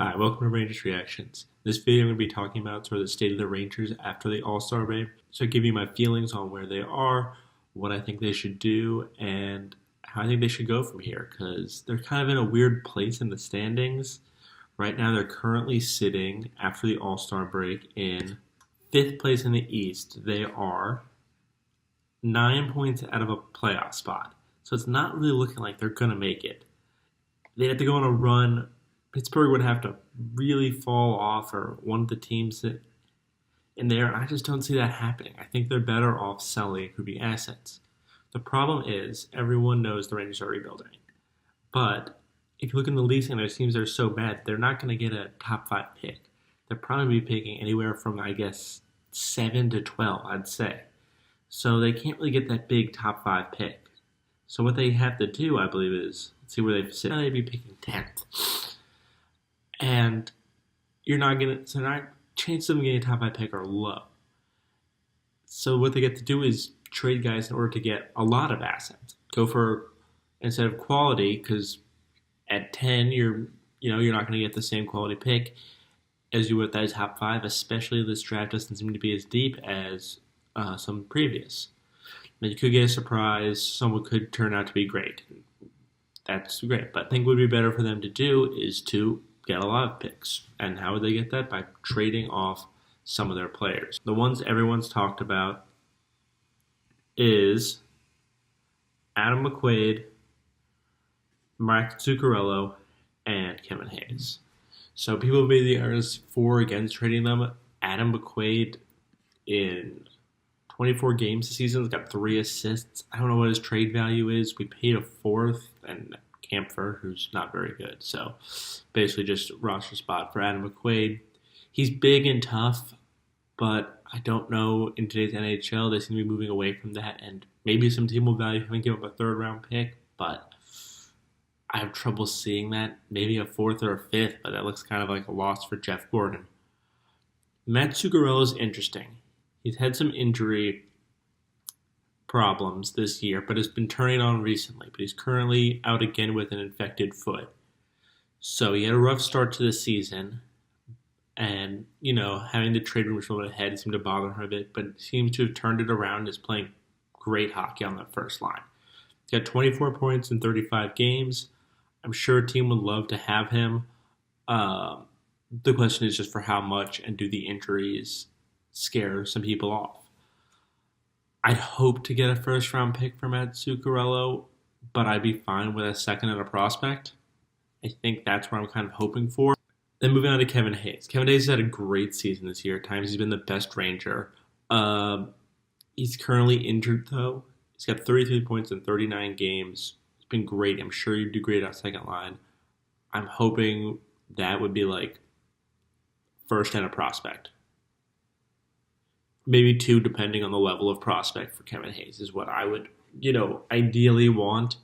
Hi, welcome to Rangers Reactions. In this video, I'm going to be talking about sort of the state of the Rangers after the All-Star break. So I give you my feelings on where they are, what I think they should do, and how I think they should go from here. Because they're kind of in a weird place in the standings. Right now, they're currently sitting after the All-Star break in 5th place in the East. They are 9 points out of a playoff spot. So it's not really looking like they're going to make it. They'd have to go on a run. Pittsburgh would have to really fall off, or one of the teams that in there, and I just don't see that happening. I think they're better off selling Accruing assets. The problem is everyone knows the Rangers are rebuilding, but if you look in the league and their teams are so bad, they're not going to get a top 5 pick. They'll probably be picking anywhere from 7 to 12, I'd say. So they can't really get that big top 5 pick. So what they have to do, I believe, is let's see where they sit. They'd be picking 10th. And you're not going to, so chances of them getting a top 5 pick are low. So what they get to do is trade guys in order to get a lot of assets. Go for, instead of quality, because at 10, you're not going to get the same quality pick as you would with that top 5, especially this draft doesn't seem to be as deep as some previous. Now, you could get a surprise. Someone could turn out to be great. That's great. But I think what would be better for them to do is to get a lot of picks. And how would they get that? By trading off some of their players. The ones everyone's talked about is Adam McQuaid, Mark Zuccarello, and Kevin Hayes. So people have made the arguments for against trading them. Adam McQuaid in 24 games this season has got 3 assists. I don't know what his trade value is. We paid a 4th, and Kampfer, who's not very good. So basically just a roster spot for Adam McQuaid. He's big and tough, but I don't know, in today's NHL, they seem to be moving away from that, and maybe some team will value him and give up a 3rd-round pick, but I have trouble seeing that. Maybe a 4th or a 5th, but that looks kind of like a loss for Jeff Gordon. Matt Zuccarello is interesting. He's had some injury problems this year, but has been turning on recently. But he's currently out again with an infected foot. So he had a rough start to the season. And, having the trade rumors from ahead seemed to bother him a bit, but seems to have turned it around and is playing great hockey on the first line. He's got 24 points in 35 games. I'm sure a team would love to have him. The question is just for how much, and do the injuries scare some people off? I'd hope to get a 1st-round pick for Matt Zuccarello, but I'd be fine with a 2nd and a prospect. I think that's what I'm kind of hoping for. Then moving on to Kevin Hayes. Kevin Hayes has had a great season this year. At times he's been the best Ranger. He's currently injured, though. He's got 33 points in 39 games. It's been great. I'm sure you'd do great on 2nd line. I'm hoping that would be 1st and a prospect. Maybe 2, depending on the level of prospect for Kevin Hayes, is what I would, ideally want.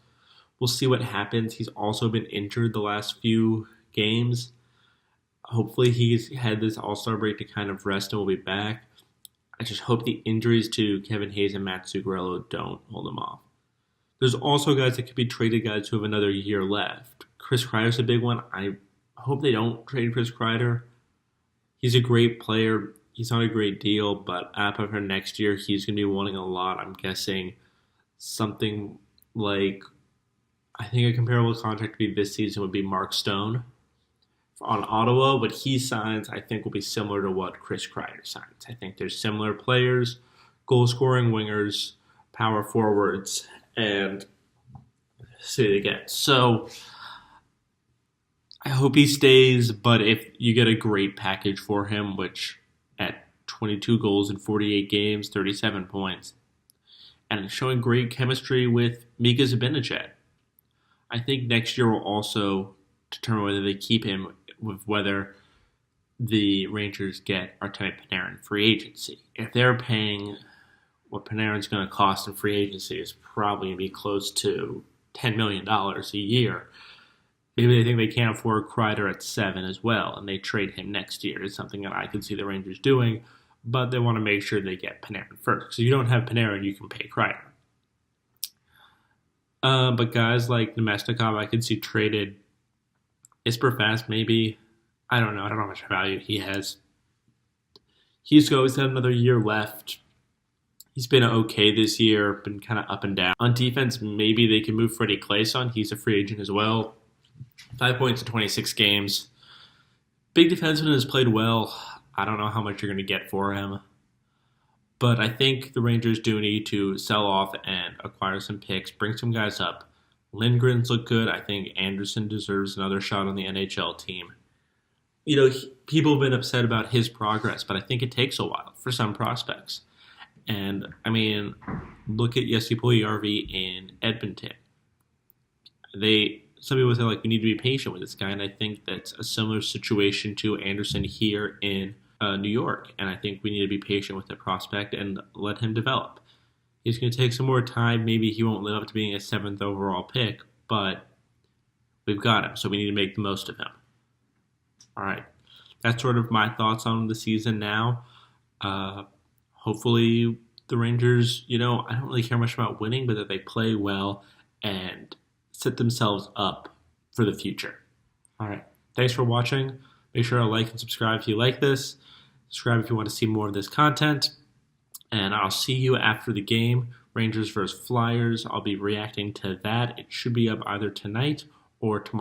We'll see what happens. He's also been injured the last few games. Hopefully he's had this All-Star break to kind of rest and will be back. I just hope the injuries to Kevin Hayes and Matt Zuccarello don't hold him off. There's also guys that could be traded, guys who have another year left. Chris Kreider's a big one. I hope they don't trade Chris Kreider. He's a great player. He's not a great deal, but after next year, he's going to be wanting a lot. I'm guessing something like, I think a comparable contract to be this season would be Mark Stone on Ottawa. What he signs, I think, will be similar to what Chris Kreider signs. I think there's similar players, goal-scoring wingers, power forwards, and see it again. So I hope he stays, but if you get a great package for him, which at 22 goals in 48 games, 37 points, and showing great chemistry with Mika Zibanejad, I think next year will also determine whether they keep him, with whether the Rangers get Artemi Panarin free agency. If they're paying what Panarin's going to cost in free agency, is probably going to be close to $10 million a year. Maybe they think they can't afford Kreider at 7 as well, and they trade him next year. It's something that I could see the Rangers doing, but they want to make sure they get Panarin first. So you don't have Panarin, you can pay Kreider. But guys like Nemestikov, I could see traded. Isperfast, maybe. I don't know. I don't know how much value he has. He's always got another year left. He's been okay this year, been kind of up and down. On defense, maybe they can move Freddie Claesson. He's a free agent as well. 5 points in 26 games. Big defenseman has played well. I don't know how much you're going to get for him. But I think the Rangers do need to sell off and acquire some picks, bring some guys up. Lindgren's look good. I think Anderson deserves another shot on the NHL team. People have been upset about his progress, but I think it takes a while for some prospects. And, look at Jesse Puljujarvi in Edmonton. Some people say, we need to be patient with this guy, and I think that's a similar situation to Anderson here in New York. And I think we need to be patient with the prospect and let him develop. He's going to take some more time. Maybe he won't live up to being a 7th overall pick, but we've got him, so we need to make the most of him. All right. That's sort of my thoughts on the season now. Hopefully the Rangers, I don't really care much about winning, but that they play well and set themselves up for the future. All right. Thanks for watching. Make sure to like and subscribe if you like this. Subscribe if you want to see more of this content. And I'll see you after the game, Rangers versus Flyers. I'll be reacting to that. It should be up either tonight or tomorrow.